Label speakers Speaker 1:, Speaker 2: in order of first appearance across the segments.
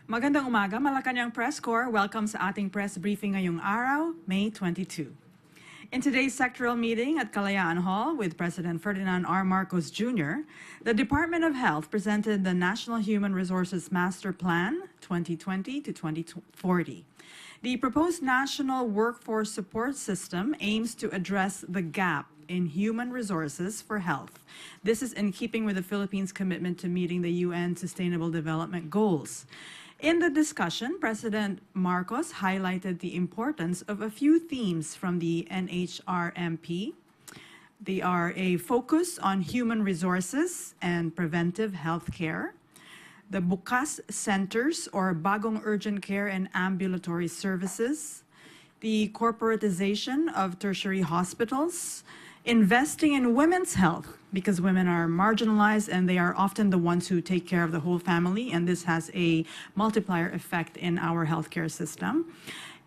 Speaker 1: Magandang umaga, Malacañang Press Corps. Welcome sa ating press briefing ngayong araw, May 22. In today's sectoral meeting at Kalayaan Hall with President Ferdinand R. Marcos Jr., the Department of Health presented the National Human Resources Master Plan 2020 to 2040. The proposed National Workforce Support System aims to address the gap in human resources for health. This is in keeping with the Philippines' commitment to meeting the UN Sustainable Development Goals. In the discussion, President Marcos highlighted the importance of a few themes from the NHRMP. They are a focus on human resources and preventive health care, the Bukas Centers or Bagong Urgent Care and Ambulatory Services, the corporatization of tertiary hospitals, investing in women's health because women are marginalized and they are often the ones who take care of the whole family, and this has a multiplier effect in our healthcare system.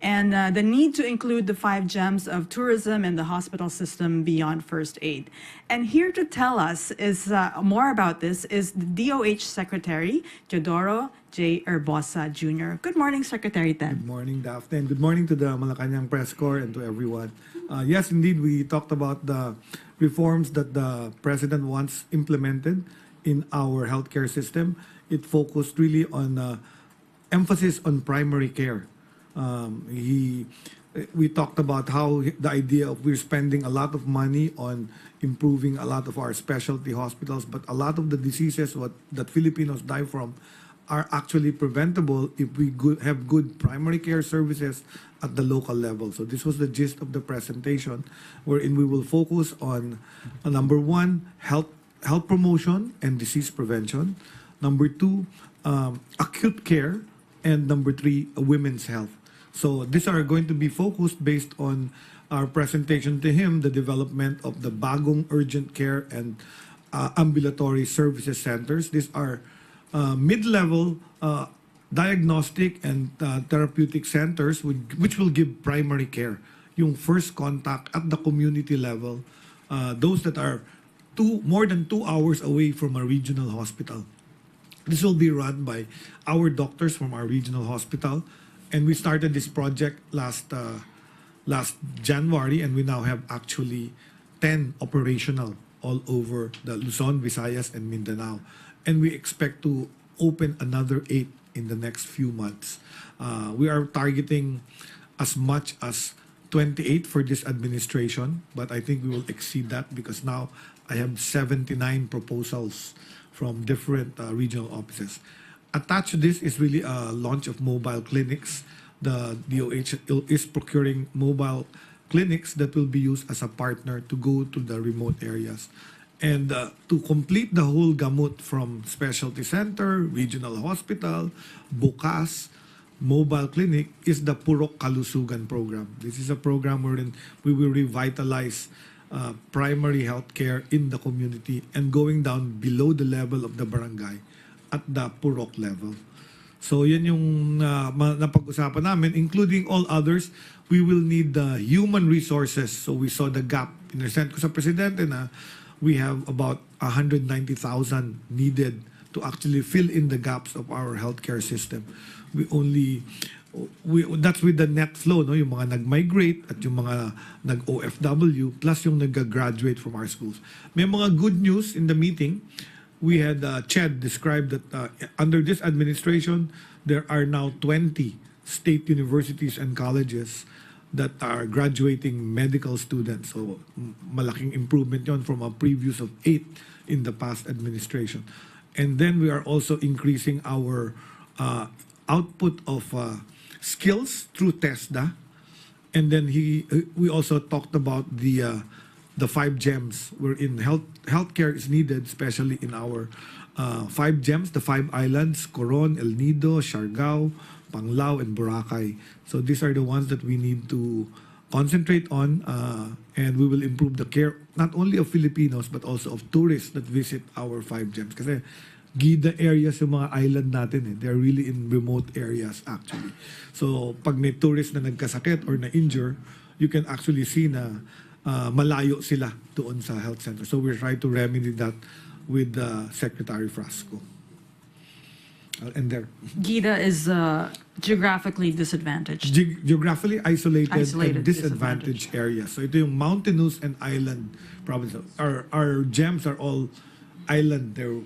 Speaker 1: And the need to include the 5 gems of tourism in the hospital system beyond first aid. And here to tell us is more about this is the DOH Secretary, Teodoro J. Herbosa Jr. Good morning, Secretary Ted.
Speaker 2: Good morning, Daphne, and good morning to the Malacañang Press Corps and to everyone. Yes, indeed, we talked about the reforms that the President wants implemented in our healthcare system. It focused really on emphasis on primary care. We talked about how the idea of we're spending a lot of money on improving a lot of our specialty hospitals, but a lot of the diseases that Filipinos die from are actually preventable if we have good primary care services at the local level. So this was the gist of the presentation, wherein we will focus on number 1, health promotion and disease prevention. Number 2, acute care, and number 3, women's health. So these are going to be focused based on our presentation to him, the development of the Bagong Urgent Care and Ambulatory Services Centers. These are mid-level diagnostic and therapeutic centers which will give primary care, yung first contact at the community level, those that are more than 2 hours away from a regional hospital. This will be run by our doctors from our regional hospital, and we started this project last January, and we now have actually 10 operational all over the Luzon, Visayas, and Mindanao. And we expect to open another 8 in the next few months. We are targeting as much as 28 for this administration, but I think we will exceed that because now I have 79 proposals from different regional offices. Attached to this is really a launch of mobile clinics. The DOH is procuring mobile clinics that will be used as a partner to go to the remote areas. And to complete the whole gamut from specialty center, regional hospital, Bukas, mobile clinic is the Purok Kalusugan program. This is a program wherein we will revitalize primary health care in the community and going down below the level of the barangay at the Purok level. So yan yung napag-usapan namin, including all others. We will need the human resources. So we saw the gap. Inesent ko sa Presidente na we have about 190,000 needed to actually fill in the gaps of our healthcare system. That's with the net flow, no? Yung mga nag-migrate at yung mga nag-OFW plus yung nag-graduate from our schools. May mga good news in the meeting. We had Ched described that under this administration, there are now 20 state universities and colleges that are graduating medical students. So malaking improvement yon from a previous of 8 in the past administration. And then we are also increasing our output of skills through TESDA. And then we also talked about the 5 gems wherein healthcare is needed, especially in our 5 gems, the 5 islands, Coron, El Nido, Siargao, Panglao, and Boracay. So these are the ones that we need to concentrate on, and we will improve the care not only of Filipinos but also of tourists that visit our 5 gems. Kasi gida areas yung mga island natin eh. They're really in remote areas actually. So pag may tourist na nagkasakit or na-injure, you can actually see na malayo sila doon sa health center. So we try to remedy that with Secretary Frasco. I'll end there.
Speaker 1: Gita is geographically disadvantaged.
Speaker 2: Geographically isolated and
Speaker 1: Isolated,
Speaker 2: disadvantaged areas. So ito yung mountainous and island provinces. Our gems are all island. They're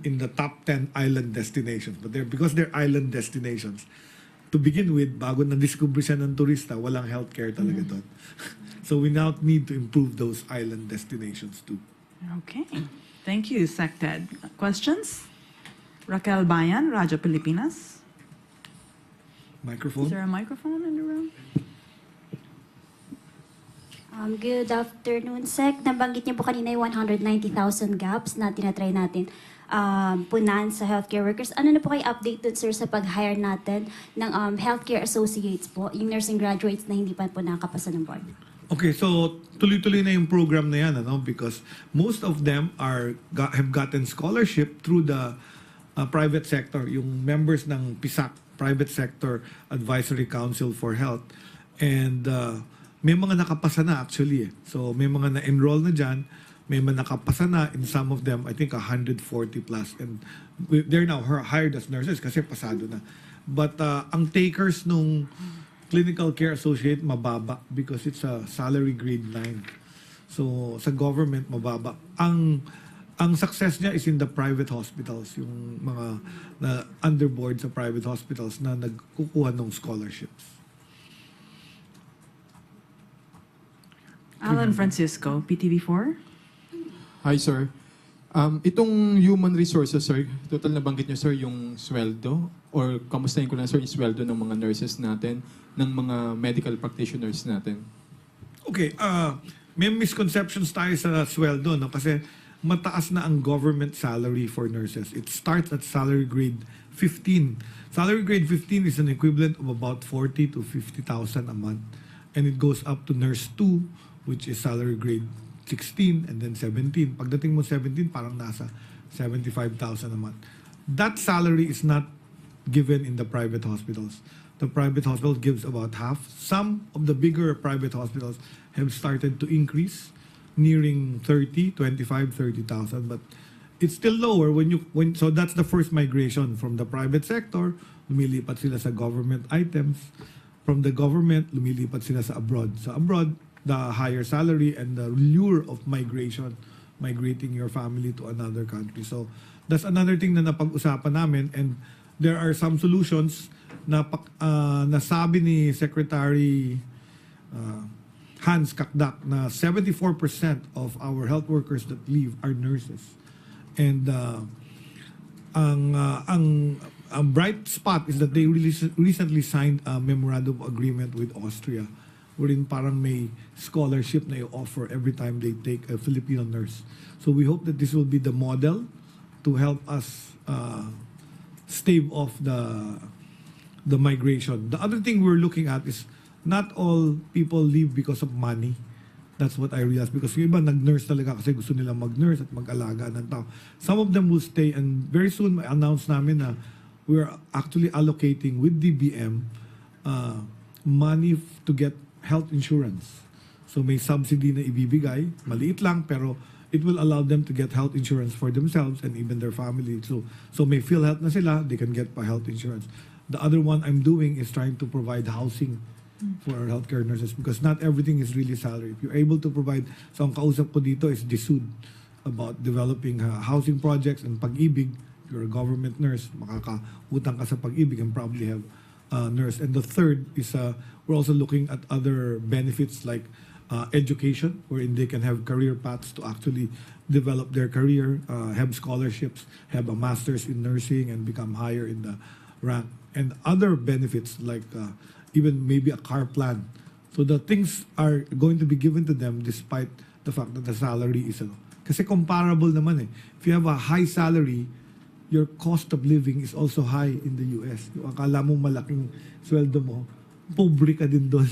Speaker 2: in the top 10 island destinations. But because they're island destinations, to begin with, bago na-discover siya ng turista, walang healthcare talaga doon. So we now need to improve those island destinations too.
Speaker 1: Okay. Thank you, SecTed. Questions? Raquel Bayan, Radyo Pilipinas.
Speaker 2: Microphone.
Speaker 1: Is there a microphone in the room?
Speaker 3: Good afternoon, Sec. Nabanggit niyo po kanina yung 190,000 gaps na tinatry natin punan sa healthcare workers. Ano na po kayo update dun, sir, sa pag-hire natin ng healthcare associates po, yung nursing graduates na hindi pa po nakapasa ng board?
Speaker 2: Okay, so tuloy-tuloy na yung program na yan, because most of them have gotten scholarship through the private sector, yung members ng PISAC, Private Sector Advisory Council for Health. And may mga nakapasa na actually. So may mga na-enroll na dyan, may mga nakapasa na, in some of them, I think 140 plus. And they're now hired as nurses kasi pasado na. But ang takers nung clinical care associate, mababa because it's a salary grade 9. So sa government, mababa. Ang success niya is in the private hospitals, yung mga na underboard sa private hospitals na nagkukuha ng scholarships.
Speaker 1: Alan Francisco, PTV4.
Speaker 4: Hi, sir. Itong human resources, sir, total nabanggit niyo, sir, yung sweldo or kamustahin ko lang, sir, yung sweldo ng mga nurses natin, ng mga medical practitioners natin?
Speaker 2: Okay, may misconceptions tayo sa sweldo, no? Kasi mataas na ang government salary for nurses. It starts at salary grade 15. Salary grade 15 is an equivalent of about 40 to 50,000 a month. And it goes up to nurse 2, which is salary grade 16 and then 17. Pagdating mo 17, parang nasa 75,000 a month. That salary is not given in the private hospitals. The private hospital gives about half. Some of the bigger private hospitals have started to increase, nearing 30, 25, 30,000. But it's still lower so that's the first migration from the private sector, lumilipat sila sa government items. From the government, lumilipat sila sa abroad. Sa abroad, the higher salary and the lure of migrating your family to another country. So that's another thing na napag-usapan namin, and there are some solutions na nasabi ni Secretary Hans Kakdak na 74% of our health workers that leave are nurses. And ang bright spot is that they recently signed a memorandum of agreement with Austria, wherein parang may scholarship na i-offer every time they take a Filipino nurse. So we hope that this will be the model to help us stave off the migration. The other thing we're looking at is not all people leave because of money. That's what I realized. Because yung iba nag-nurse talaga kasi gusto nila mag-nurse at mag-alaga ng tao. Some of them will stay, and very soon announce namin na we're actually allocating with DBM money to get health insurance. So may subsidy na ibibigay, maliit lang, pero it will allow them to get health insurance for themselves and even their family. So may PhilHealth na sila, they can get pa health insurance. The other one I'm doing is trying to provide housing for our healthcare nurses because not everything is really salary. If you're able to provide, so ang kausap ko dito is DSUD about developing housing projects and pag-ibig. If you're a government nurse, makakautang ka sa pag-ibig and probably have a nurse. And the third is we're also looking at other benefits like education, wherein they can have career paths to actually develop their career, have scholarships, have a master's in nursing and become higher in the rank. And other benefits like even maybe a car plan. So the things are going to be given to them despite the fact that the salary is kasi comparable naman eh. If you have a high salary, your cost of living is also high in the US. Yung akala mo malaking sweldo mo, pobre ka din doon.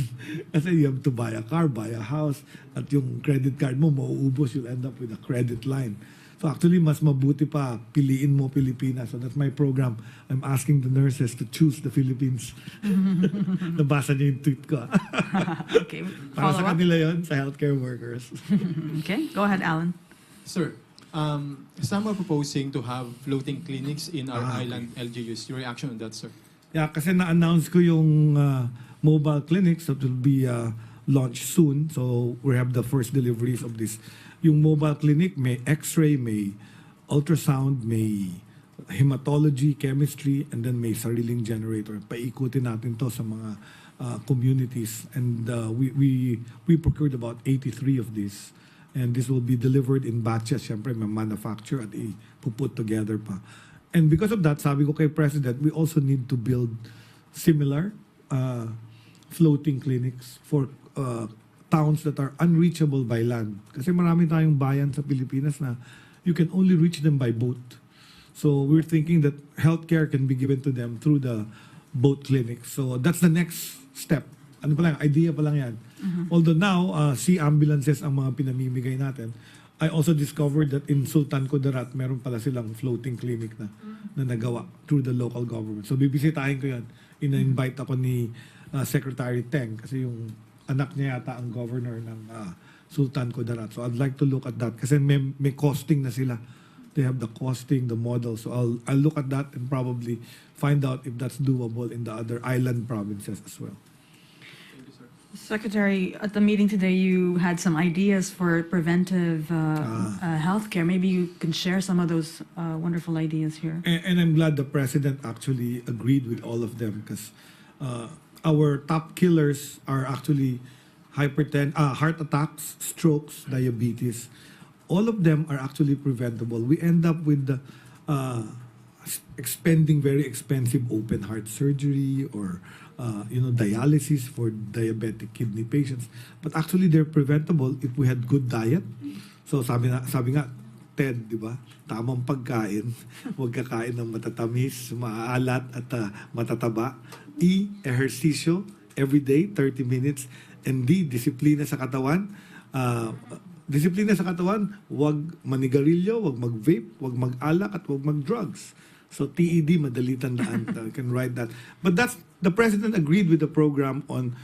Speaker 2: Kasi you have to buy a car, buy a house, at yung credit card mo mauubos, you'll end up with a credit line. So actually, mas mabuti pa, piliin mo Pilipinas. So that's my program. I'm asking the nurses to choose the Philippines. Nabasa niyo yung tweet ko.
Speaker 1: Okay,
Speaker 2: Para
Speaker 1: follow
Speaker 2: sa
Speaker 1: up.
Speaker 2: kanila yun, sa healthcare workers.
Speaker 1: Okay, go ahead, Alan.
Speaker 4: Sir, Some are proposing to have floating clinics in our
Speaker 2: Okay.
Speaker 4: island LGUs. Your reaction on that, sir?
Speaker 2: Yeah, kasi na-announce ko yung mobile clinics that will be launched soon. So we have the first deliveries of this. Yung mobile clinic, may x-ray, may ultrasound, may hematology, chemistry, and then may sariling generator. Paikutin natin to sa mga communities. And we procured about 83 of these. And this will be delivered in batches. Siyempre, may manufacture at ipuput together pa. And because of that, sabi ko kay President, we also need to build similar floating clinics for towns that are unreachable by land. Kasi marami tayong bayan sa Pilipinas na you can only reach them by boat. So we're thinking that healthcare can be given to them through the boat clinics. So that's the next step. Ano pa lang, idea pa lang yan. Although now, sea ambulances ang mga pinamimigay natin, I also discovered that in Sultan Kudarat, meron pala silang floating clinic na nagawa through the local government. So bibisitahin ko yan. Ina-invite ako ni Secretary Teng kasi yung anak niya yata ang governor ng Sultan Kudarat. So I'd like to look at that kasi may costing na sila. They have the costing, the model. So I'll look at that and probably find out if that's doable in the other island provinces as well.
Speaker 1: Secretary, at the meeting today, you had some ideas for preventive healthcare. Maybe you can share some of those wonderful ideas here.
Speaker 2: And I'm glad the President actually agreed with all of them because our top killers are actually heart attacks, strokes, diabetes. All of them are actually preventable. We end up with expending very expensive open heart surgery or dialysis for diabetic kidney patients. But actually, they're preventable if we had good diet. So sabi nga, Ted, di ba? Tamang pagkain, huwag kakain ng matatamis, maaalat at matataba. E, ehersisyo, every day, 30 minutes. And D, disiplina sa katawan. Disiplina sa katawan, huwag manigarilyo, huwag mag-vape, huwag mag-alak, at huwag mag-drugs. So TED, madali tandaan. You can write that. But the President agreed with the program on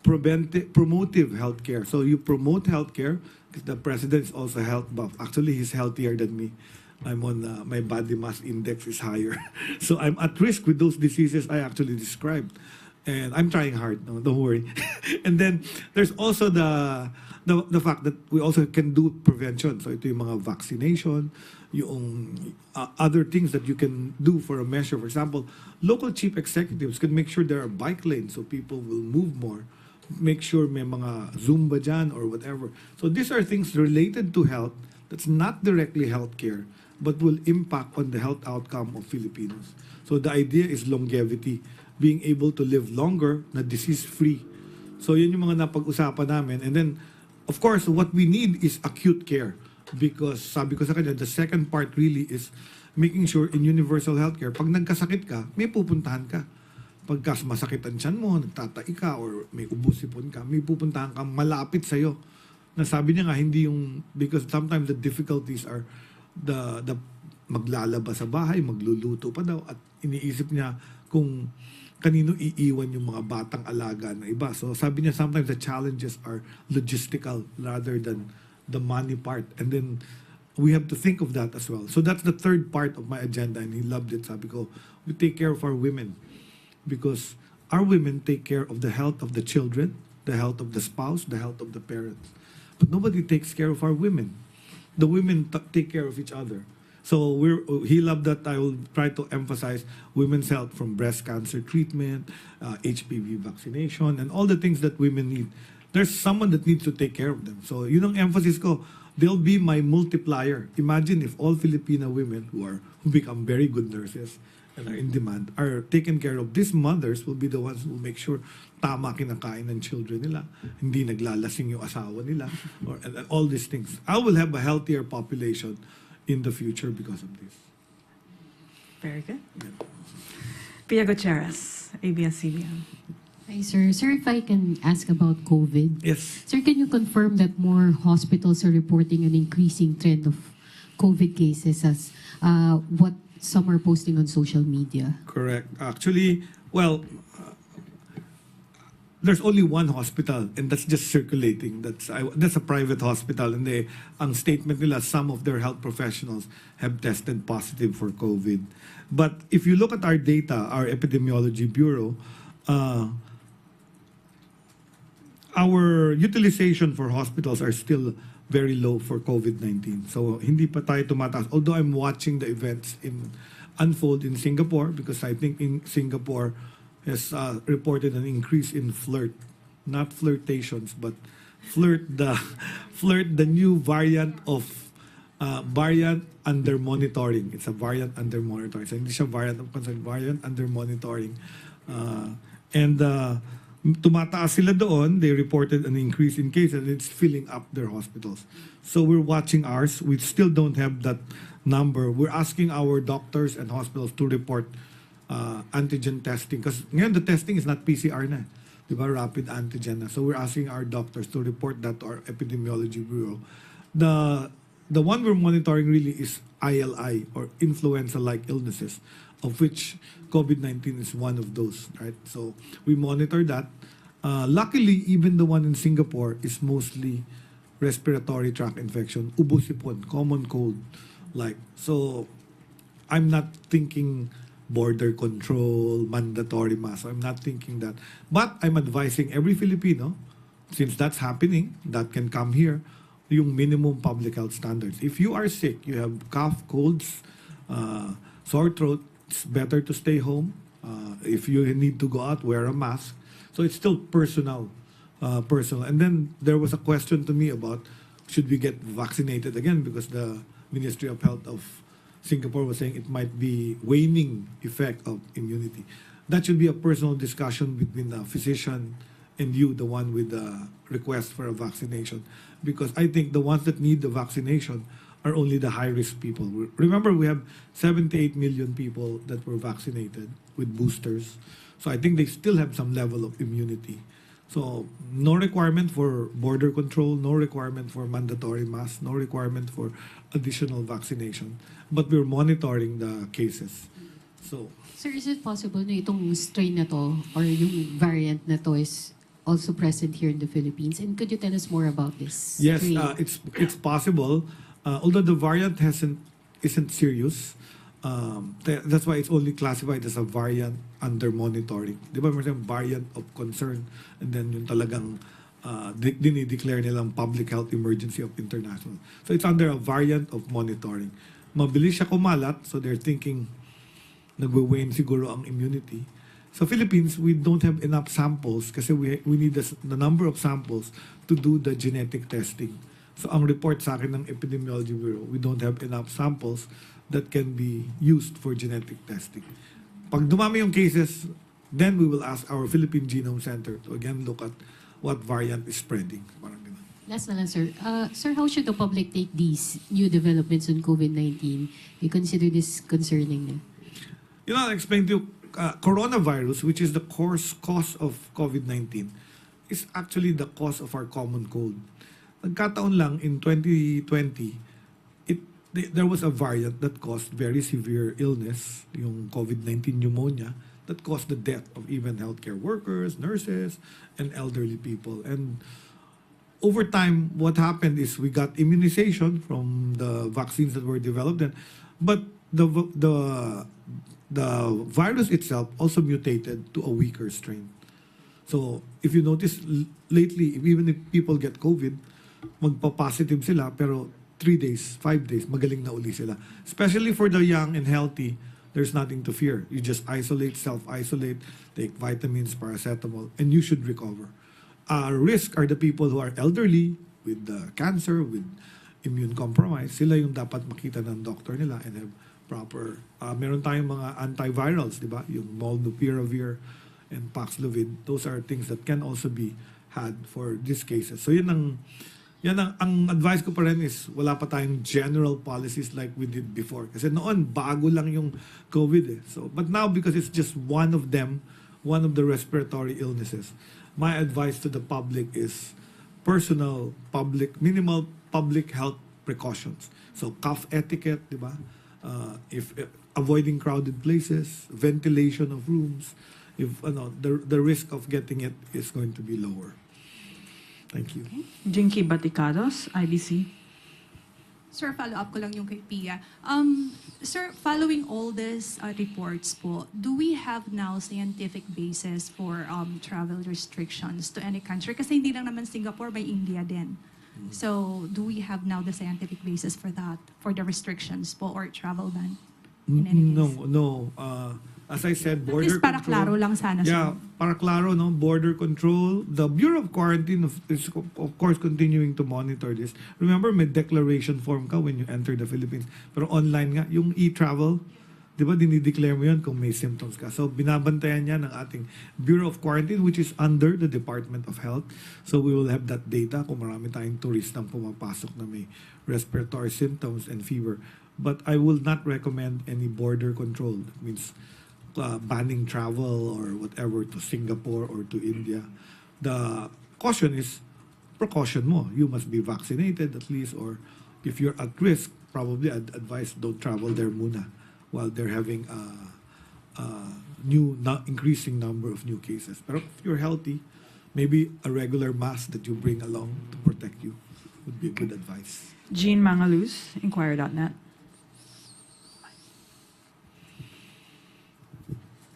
Speaker 2: promotive healthcare. So you promote healthcare because the President is also health buff. Actually, he's healthier than me. I'm on my body mass index is higher. So I'm at risk with those diseases I actually described. And I'm trying hard. No, don't worry. And then there's also the fact that we also can do prevention. So ito yung mga vaccination, yung other things that you can do for a measure. For example, local chief executives can make sure there are bike lanes so people will move more. Make sure may mga Zumba dyan or whatever. So these are things related to health that's not directly healthcare but will impact on the health outcome of Filipinos. So the idea is longevity, being able to live longer na disease-free. So yun yung mga napag-usapan namin. And then, of course, what we need is acute care. Because sabi ko sa kanya, the second part really is making sure in universal healthcare, pag nagkasakit ka, may pupuntahan ka. Pagka masakit ang tiyan mo, nagtatai ka, or may ubusipon ka, may pupuntahan ka malapit sa'yo. Nasabi niya nga, hindi yung, because sometimes the difficulties are the maglalaba sa bahay, magluluto pa daw, at iniisip niya kung kanino iiwan yung mga batang alaga na iba. So sabi niya, sometimes the challenges are logistical rather than the money part. And then we have to think of that as well. So that's the third part of my agenda, and he loved it. Sabi ko, we take care of our women because our women take care of the health of the children, the health of the spouse, the health of the parents. But nobody takes care of our women. The women take care of each other. So he loved that I will try to emphasize women's health, from breast cancer treatment, HPV vaccination, and all the things that women need. There's someone that needs to take care of them. So yun ang emphasis ko. They'll be my multiplier. Imagine if all Filipino women who become very good nurses and are in demand are taken care of. These mothers will be the ones who make sure tama kinakain ng children nila, hindi naglalasing yung asawa nila, and all these things. I will have a healthier population in the future because of this.
Speaker 1: Very good. Pia Gutierrez, ABS-CBN.
Speaker 5: Hi, sir. Sir, if I can ask about COVID.
Speaker 2: Yes.
Speaker 5: Sir, can you confirm that more hospitals are reporting an increasing trend of COVID cases as what some are posting on social media?
Speaker 2: Correct. Actually, well, there's only one hospital and that's just circulating. That's a private hospital, and ang statement nila, some of their health professionals have tested positive for COVID. But if you look at our data, our epidemiology bureau, our utilization for hospitals are still very low for COVID-19. So hindi pa tayo tumataas. Although I'm watching the events unfold in Singapore, because I think in Singapore has reported an increase in not flirtations, but the new variant of variant under monitoring. It's a variant under monitoring. So hindi siya variant of concern, variant under monitoring. Tumataas sila doon. They reported an increase in cases, and it's filling up their hospitals. So we're watching ours. We still don't have that number. We're asking our doctors and hospitals to report antigen testing, because ngayon the testing is not PCR na, diba? Rapid antigen na. So we're asking our doctors to report that to our epidemiology bureau. The one we're monitoring really is ILI, or influenza-like illnesses, of which COVID-19 is one of those, right? So we monitor that. Luckily, even the one in Singapore is mostly respiratory tract infection, ubo-sipon, common cold, like. So I'm not thinking border control, mandatory mask. I'm not thinking that. But I'm advising every Filipino, since that's happening, that can come here, yung minimum public health standards. If you are sick, you have cough, colds, sore throat, it's better to stay home. If you need to go out, wear a mask. So it's still personal. And then there was a question to me about, should we get vaccinated again, because the Ministry of Health of Singapore was saying it might be waning effect of immunity. That should be a personal discussion between the physician and you, the one with the request for a vaccination. Because I think the ones that need the vaccination are only the high-risk people. Remember, we have 78 million people that were vaccinated with boosters. So I think they still have some level of immunity. So no requirement for border control, no requirement for mandatory masks, no requirement for additional vaccination. But we're monitoring the cases. So,
Speaker 5: Sir, is it possible na itong strain na to or yung variant na to is also present here in the Philippines? And could you tell us more about this
Speaker 2: yes,
Speaker 5: strain?
Speaker 2: it's possible. Although the variant isn't serious, that's why it's only classified as a variant under monitoring. Di ba may variant of concern, and then yung talagang dinideclare nilang public health emergency of international. So it's under a variant of monitoring. Mabilis siya kumalat, so they're thinking nagwe-wane siguro ang immunity. Sa Philippines, we don't have enough samples kasi we need the number of samples to do the genetic testing. So ang report sa akin ng Epidemiology Bureau, we don't have enough samples that can be used for genetic testing. Pag dumami yung cases, then we will ask our Philippine Genome Center to again look at what variant is spreading. Parang ganun.
Speaker 5: Last na lang, sir. Sir, how should the public take these new developments on COVID-19? You consider this concerning na?
Speaker 2: You know, I'll explain to you, coronavirus, which is the cause of COVID-19, is actually the cause of our common cold. Nagkataon lang in 2020, there was a variant that caused very severe illness, yung COVID-19 pneumonia, that caused the death of even healthcare workers, nurses, and elderly people. And over time, what happened is we got immunization from the vaccines that were developed then, but the virus itself also mutated to a weaker strain. So if you notice lately, even if people get COVID, magpa-positive sila, pero 3 days, 5 days, magaling na uli sila. Especially for the young and healthy, there's nothing to fear. You just isolate, self-isolate, take vitamins, paracetamol, and you should recover. Risk are the people who are elderly, with cancer, with immune compromise. Sila yung dapat makita ng doctor nila and have proper, meron tayong mga antivirals, di ba? Yung molnupiravir and Paxlovid. Those are things that can also be had for these cases. So ang advice ko pa rin is wala pa tayong general policies like we did before. Kasi noon, bago lang yung COVID eh. So, but now, because it's just one of them, one of the respiratory illnesses, my advice to the public is minimal public health precautions. So, cough etiquette, di ba? If avoiding crowded places, ventilation of rooms, if the risk of getting it is going to be lower. Thank you.
Speaker 1: Jinky Baticados, IBC.
Speaker 6: Sir, follow-up ko lang yung kay Pia. Sir, following all these reports po, do we have now scientific basis for travel restrictions to any country? Kasi hindi lang naman Singapore, may India din. So, do we have now the scientific basis for that, for the restrictions po or travel ban? In any case?
Speaker 2: No. As I said,
Speaker 6: At
Speaker 2: border
Speaker 6: least para
Speaker 2: control.
Speaker 6: klaro lang sana.
Speaker 2: Yeah, para klaro, no? Border control. The Bureau of Quarantine is of course continuing to monitor this. Remember, may declaration form ka when you enter the Philippines. Pero online nga, yung e-travel, di ba, dinideclare mo yun kung may symptoms ka. So, binabantayan niya ng ating Bureau of Quarantine, which is under the Department of Health. So, we will have that data kung marami tayong turistang pumapasok na may respiratory symptoms and fever. But I will not recommend any border control. That means banning travel or whatever to Singapore or to India. The caution is precaution mo. You must be vaccinated at least, or if you're at risk, probably I'd advise don't travel there muna while they're having increasing number of new cases. Pero if you're healthy, maybe a regular mask that you bring along to protect you would be a good advice.
Speaker 1: Jean Mangaluz, Inquirer.net.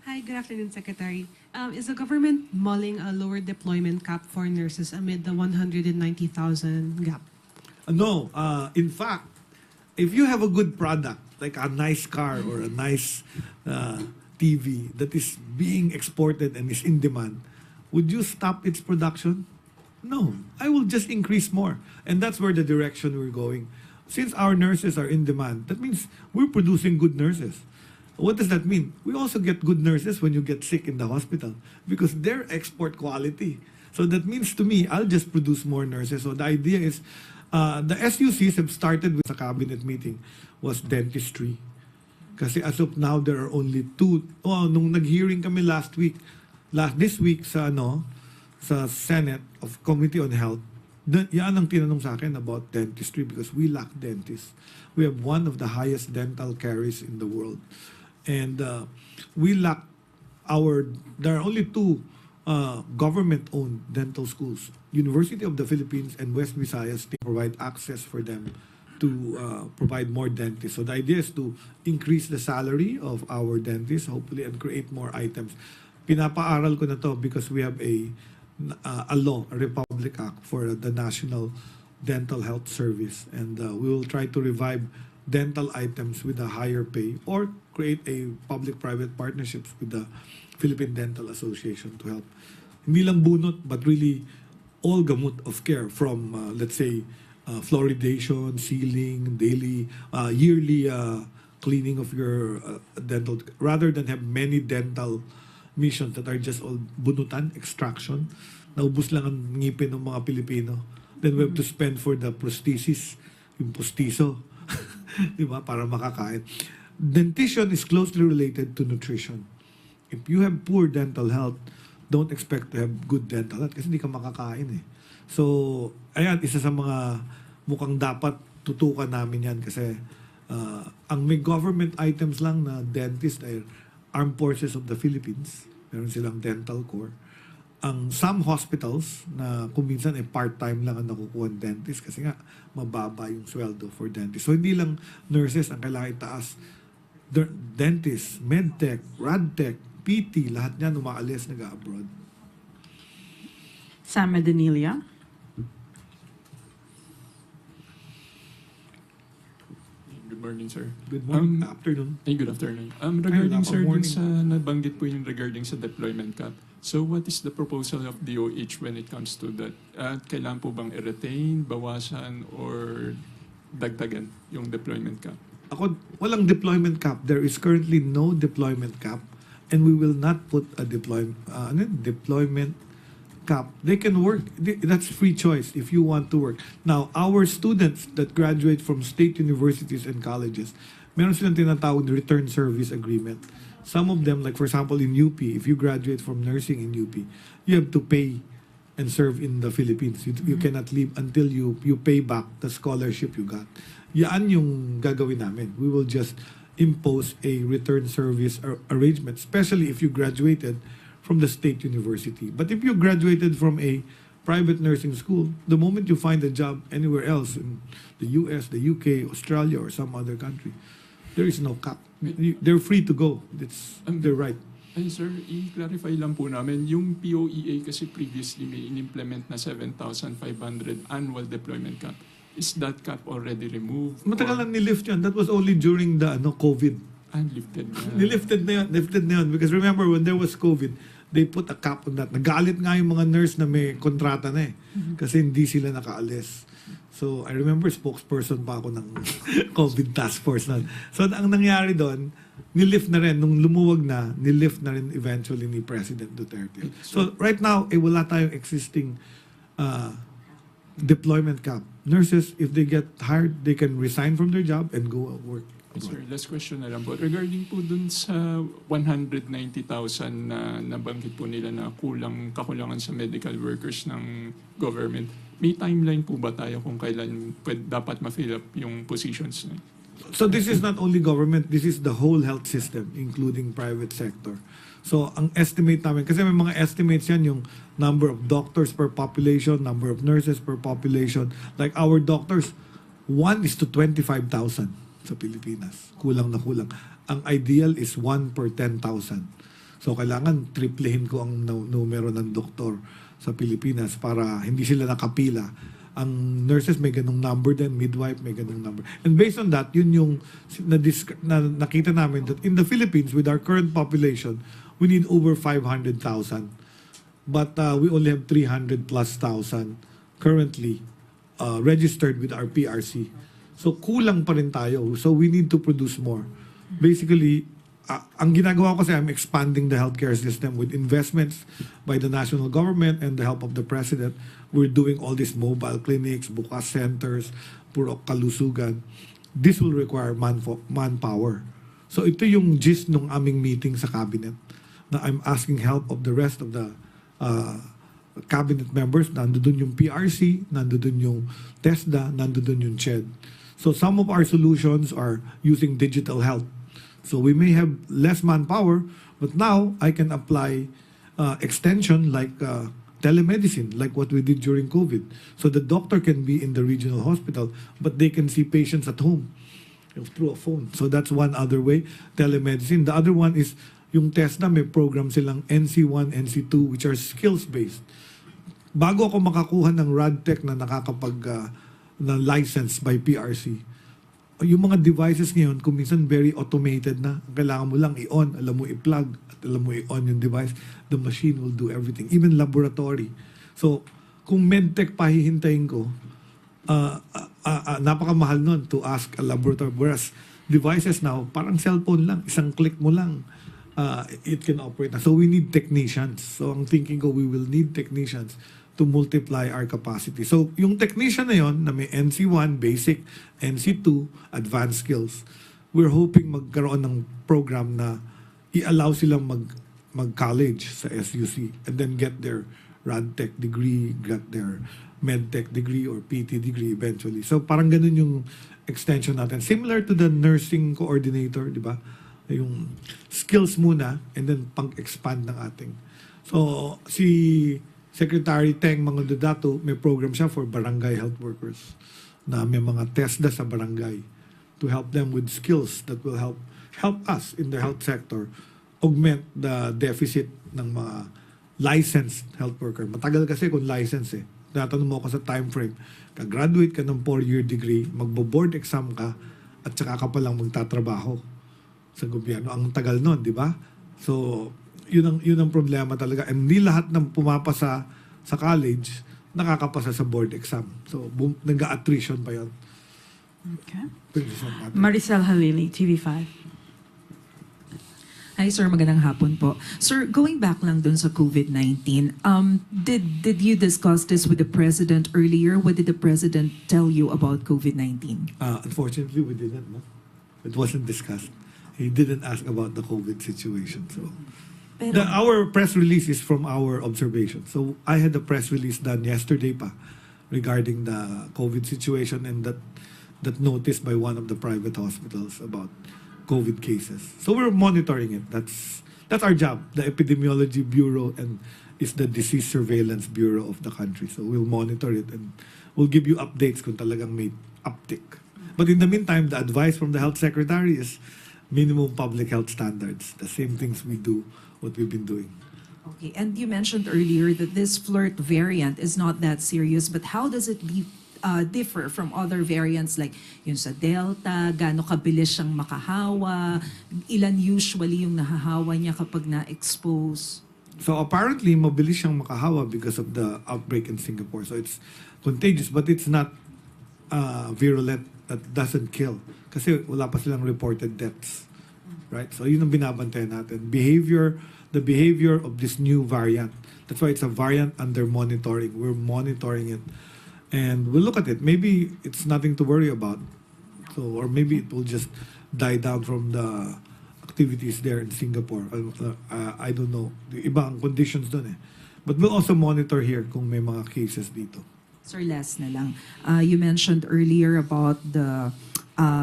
Speaker 7: Hi, good afternoon, Secretary. Is the government mulling a lower deployment cap for nurses amid the 190,000 gap?
Speaker 2: No. In fact, if you have a good product, like a nice car or a nice TV that is being exported and is in demand, would you stop its production? No. I will just increase more. And that's where the direction we're going. Since our nurses are in demand, that means we're producing good nurses. What does that mean? We also get good nurses when you get sick in the hospital because they're export quality. So that means to me, I'll just produce more nurses. So the idea is, the SUCs have started with a cabinet meeting was dentistry. Kasi as of now, there are only 2. Nung nag-hearing kami this week sa Senate of Committee on Health, yan ang tinanong sa akin about dentistry because we lack dentists. We have one of the highest dental caries in the world. And we lack there are only 2 government-owned dental schools. University of the Philippines and West Visayas provide access for them to provide more dentists. So the idea is to increase the salary of our dentists, hopefully, and create more items. Pinapaaral ko na to because we have a law, a Republic Act for the National Dental Health Service. And we will try to revive dental items with a higher pay or create a public-private partnerships with the Philippine Dental Association to help. Hindi lang bunot, but really all gamut of care from, let's say, fluoridation, sealing, daily, yearly cleaning of your dental, rather than have many dental missions that are just all bunutan, extraction. Naubos lang ang ngipin ng mga Pilipino. Then we have to spend for the prosthesis, yung postizo. Diba? Para makakain. Dentition is closely related to nutrition. If you have poor dental health, don't expect to have good dental health kasi hindi ka makakain eh. So, ayan, isa sa mga mukhang dapat tutukan namin yan kasi ang may government items lang na dentist ay Armed Forces of the Philippines. Meron silang dental corps. Ang some hospitals na kung minsan part-time lang ang nakukuha ng dentist kasi nga mababa yung sweldo for dentist. So hindi lang nurses ang kailangan itaas. Dentist, medtech, radtech, PT, lahat niyan umaalis nag-abroad.
Speaker 1: Sam Medenilia.
Speaker 8: Good morning, sir.
Speaker 2: Good morning, afternoon.
Speaker 8: Good afternoon. Regarding, sir, dun
Speaker 2: morning.
Speaker 8: sa nabanggit po yung regarding sa deployment cap. So, what is the proposal of DOH when it comes to that? Kailangan po bang i-retain, bawasan, or dagdagan yung deployment cap?
Speaker 2: Ako, walang deployment cap. There is currently no deployment cap and we will not put a deployment cap. They can work. That's free choice if you want to work. Now, our students that graduate from state universities and colleges, meron silang tinatawag na return service agreement. Some of them, like for example in UP, if you graduate from nursing in UP, you have to pay and serve in the Philippines. You cannot leave until you pay back the scholarship you got. Yan yung gagawin namin. We will just impose a return service arrangement, especially if you graduated from the state university. But if you graduated from a private nursing school, the moment you find a job anywhere else in the US, the UK, Australia, or some other country, there is no cap. They're free to go. They're right.
Speaker 8: Ay, sir, i-clarify lang po namin, yung POEA kasi previously may in-implement na 7,500 annual deployment cap. Is that cap already removed?
Speaker 2: Matagal lang nilift yan. That was only during the COVID.
Speaker 8: Lifted na.
Speaker 2: Nilifted na yun. Because remember, when there was COVID, they put a cap on that. Nagalit nga yung mga nurse na may kontrata na eh. Kasi hindi sila nakaalis. So, I remember spokesperson pa ako ng COVID task force na. So, ang nangyari doon, nilift na rin. Nung lumuwag na, nilift na rin eventually ni President Duterte. So, right now, wala tayong existing deployment cap. Nurses, if they get hired, they can resign from their job and go work.
Speaker 8: Sir, last question na lang po. Regarding po dun sa 190,000 na nabanggit po nila na kakulangan sa medical workers ng government, may timeline po ba tayo kung kailan dapat ma-fill up yung positions na?
Speaker 2: So this is not only government, this is the whole health system, including private sector. So ang estimate namin, kasi may mga estimates yan, yung number of doctors per population, number of nurses per population. Like our doctors, 1 is to 25,000 sa Pilipinas. Kulang na kulang. Ang ideal is 1 per 10,000. So kailangan triplehin ko ang numero ng doktor sa Pilipinas para hindi sila nakapila. Ang nurses may ganung number din, midwife may ganung number. And based on that, yun yung nakita namin that in the Philippines, with our current population, we need over 500,000. But we only have 300 plus thousand currently registered with our PRC. So kulang pa rin tayo. So we need to produce more. Basically, ang ginagawa ko kasi I'm expanding the healthcare system with investments by the national government and the help of the president. We're doing all these mobile clinics, bukas centers, puro kalusugan. This will require manpower. So ito yung gist ng aming meeting sa cabinet na I'm asking help of the rest of the cabinet members. Nandoon yung PRC, nandoon yung TESDA, nandoon yung CHED. So some of our solutions are using digital health. So we may have less manpower, but now I can apply extension like telemedicine, like what we did during COVID. So the doctor can be in the regional hospital, but they can see patients at home through a phone. So that's one other way, telemedicine. The other one is yung TESDA, may program silang NC1, NC2, which are skills-based. Bago ako makakuha ng RadTech na na license by PRC, yung mga devices ngayon, kung minsan very automated na, kailangan mo lang i-on, alam mo i-plug, at alam mo i-on yung device, the machine will do everything, even laboratory. So, kung medtech pa hihintayin ko, napakamahal nun to ask a laboratory. Whereas, devices now, parang cellphone lang, isang click mo lang, it can operate na. So, we need technicians. So, ang thinking ko, we will need technicians to multiply our capacity. So, yung technician na yon na may NC1, basic, NC2, advanced skills, we're hoping magkaroon ng program na i-allow silang mag-college sa SUC and then get their RadTech degree, get their MedTech degree or PT degree eventually. So, parang ganun yung extension natin. Similar to the nursing coordinator, di ba? Yung skills muna and then pang-expand ng ating. So, si Secretary Teng Mangundudato, may program siya for barangay health workers na may mga TESDA sa barangay to help them with skills that will help us in the health sector augment the deficit ng mga licensed health worker. Matagal kasi kung license eh. Tinatanong mo ako sa time frame. Ka-graduate ka ng 4-year degree, magbo-board exam ka, at saka ka palang magtatrabaho sa gobyerno. Ang tagal nun, di ba? So, yun ang problema talaga. And hindi lahat ng pumapasa sa college nakakapasa sa board exam. So, nag-attrition pa yun.
Speaker 1: Okay. Maricel Halili, TV5.
Speaker 9: Hi sir, magandang hapon po. Sir, going back lang dun sa COVID-19, did you discuss this with the President earlier? What did the President tell you about COVID-19?
Speaker 2: Unfortunately, we didn't. No? It wasn't discussed. He didn't ask about the COVID situation. So, our press release is from our observation. So I had a press release done yesterday pa regarding the COVID situation and that notice by one of the private hospitals about COVID cases. So we're monitoring it. That's that's our job. The Epidemiology Bureau and is the Disease Surveillance Bureau of the country. So we'll monitor it and we'll give you updates kung talagang may uptick. But in the meantime, the advice from the Health Secretary is minimum public health standards. The same things we do, what we've been doing.
Speaker 9: Okay, and you mentioned earlier that this flirt variant is not that serious, but how does it differ from other variants like yung sa Delta, gaano kabilis siyang makahawa, ilan usually yung nahahawa niya kapag na-expose?
Speaker 2: So apparently, mabilis siyang makahawa because of the outbreak in Singapore. So it's contagious, but it's not virulent. That doesn't kill. Kasi wala pa silang reported deaths. Right? So yun ang binabantayan natin. The behavior of this new variant. That's why it's a variant under monitoring. We're monitoring it. And we'll look at it. Maybe it's nothing to worry about. So, or maybe it will just die down from the activities there in Singapore. I don't know. Iba ang conditions dun eh. But we'll also monitor here kung may mga cases dito.
Speaker 9: Sir, last na lang. You mentioned earlier about the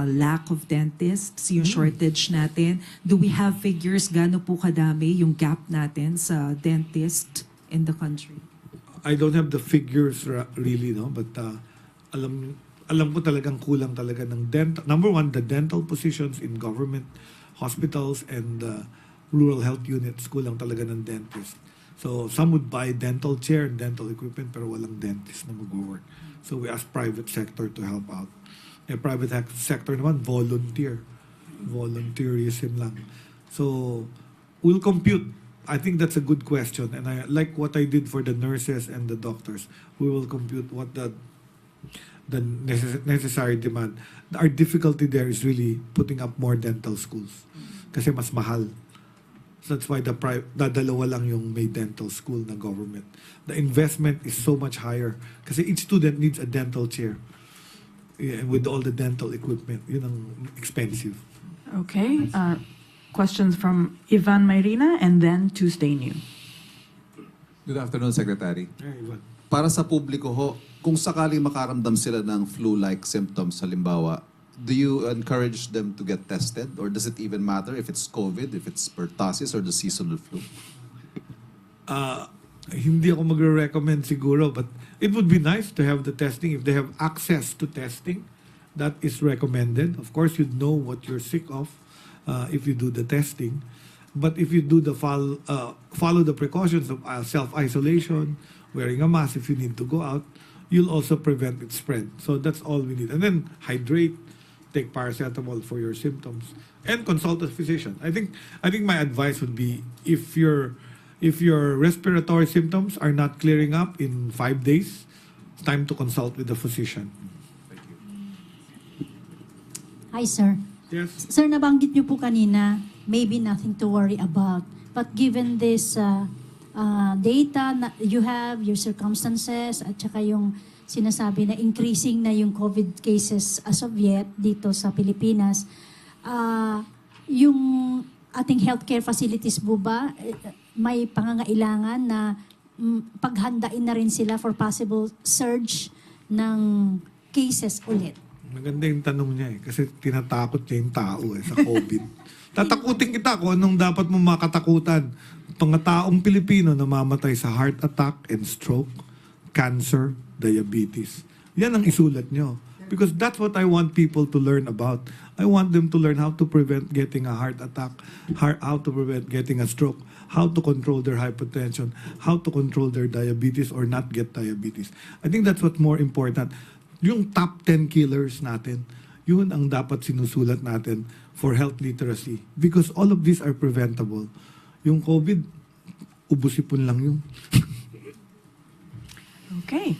Speaker 9: lack of dentists, yung shortage natin. Do we have figures gaano po kadami yung gap natin sa dentist in the country?
Speaker 2: I don't have the figures really, no, but alam ko talagang kulang talaga ng dental. Number one, the dental positions in government hospitals and rural health units, kulang talaga ng dentist. So some would buy dental chair and dental equipment pero walang dentist na mag-work. So we ask private sector to help out. Private sector naman, volunteerism lang. So we'll compute. I think that's a good question, and I like what I did for the nurses and the doctors. We will compute what the necessary demand. Our difficulty there is really putting up more dental schools kasi mas mahal. So that's why the dalawa lang yung may dental school na government. The investment is so much higher kasi each student needs a dental chair. And with all the dental equipment, yun ang expensive.
Speaker 1: Okay. Questions from Ivan Mayrina and then Tuesday New.
Speaker 10: Good afternoon, Secretary.
Speaker 2: Hey, Ivan.
Speaker 10: Para sa publiko ho, kung sakaling makaramdam sila ng flu-like symptoms, halimbawa, do you encourage them to get tested? Or does it even matter if it's COVID, if it's pertussis, or the seasonal flu?
Speaker 2: Hindi ako magre-recommend siguro, but it would be nice to have the testing. If they have access to testing, that is recommended. Of course, you'd know what you're sick of if you do the testing. But if you do the follow the precautions of self-isolation, wearing a mask if you need to go out, you'll also prevent its spread. So that's all we need. And then hydrate, take paracetamol for your symptoms, and consult a physician. I think my advice would be if your respiratory symptoms are not clearing up in 5 days, it's time to consult with the physician. Thank you.
Speaker 11: Hi, sir.
Speaker 2: Yes.
Speaker 11: Sir, nabanggit niyo po kanina, maybe nothing to worry about. But given this data na you have, your circumstances, at saka yung sinasabi na increasing na yung COVID cases as of yet dito sa Pilipinas, yung ating healthcare facilities po ba, may pangangailangan na paghandain na rin sila for possible surge ng cases ulit?
Speaker 2: Maganda yung tanong niya eh. Kasi tinatakot niya yung tao eh sa COVID. Tatakutin kita kung anong dapat mo makatakutan. Mga taong Pilipino namamatay sa heart attack and stroke, cancer, diabetes. Yan ang isulat niyo. Because that's what I want people to learn about. I want them to learn how to prevent getting a heart attack, how to prevent getting a stroke, how to control their hypertension, how to control their diabetes or not get diabetes. I think that's what's more important. Yung top 10 killers natin, yun ang dapat sinusulat natin for health literacy. Because all of these are preventable. Yung COVID, ubusipon lang yun.
Speaker 1: Okay.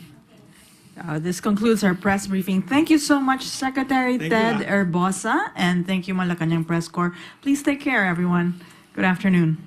Speaker 1: This concludes our press briefing. Thank you so much, Secretary Ted Erbosa, and thank you, Malacañang Press Corps. Please take care, everyone. Good afternoon.